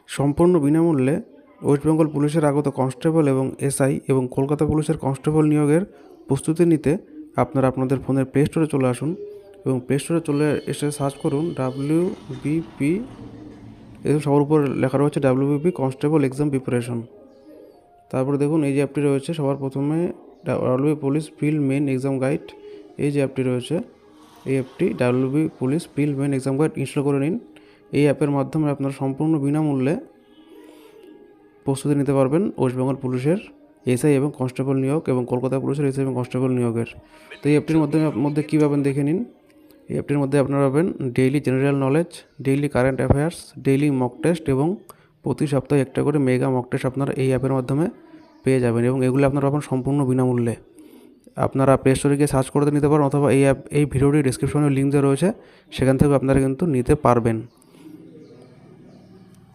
সম্পূর্ণ বিনামূল্যে ওয়েস্ট বেঙ্গল পুলিশের আগত কনস্টেবল এবং এসআই এবং কলকাতা পুলিশের কনস্টেবল নিয়োগের প্রস্তুতি নিতে আপনারা আপনাদের ফোনের প্লে স্টোরে চলে আসুন এবং প্লে স্টোরে চলে এসে সার্চ করুন WBP, এবং সবার উপর লেখা রয়েছে WBP কনস্টেবল এক্সাম প্রিপারেশন। তারপরে দেখুন এই যে অ্যাপটি রয়েছে, সবার প্রথমে WBP police field men exam guide, এই যে অ্যাপটি রয়েছে এই অ্যাপটি WBP police field men exam guide install করে নিন। এই অ্যাপের মাধ্যমে আপনারা সম্পূর্ণ বিনামূল্যে প্রস্তুতি নিতে পারবেন ওয়েস্ট বেঙ্গল পুলিশের এসআই এবং কনস্টেবল নিয়োগ এবং কলকাতা পুলিশের এসআই এবং কনস্টেবল নিয়োগের। তো এই অ্যাপটির মধ্যে কী পাবেন দেখে নিন। এই অ্যাপটির মধ্যে আপনারা পাবেন daily general knowledge, daily current affairs, daily mock test এবং প্রতি সপ্তাহে একটা করে মেগা মক টেস্ট আপনারা এই অ্যাপের মাধ্যমে পেয়ে যাবেন এবং এগুলো আপনারা পাবেন সম্পূর্ণ বিনামূল্যে। আপনারা প্লে স্টোরে গিয়ে সার্চ করে নিতে পারেন অথবা এই ভিডিওটির ডিসক্রিপশনে লিঙ্ক দেওয়া রয়েছে, সেখান থেকে আপনারা কিন্তু নিতে পারবেন।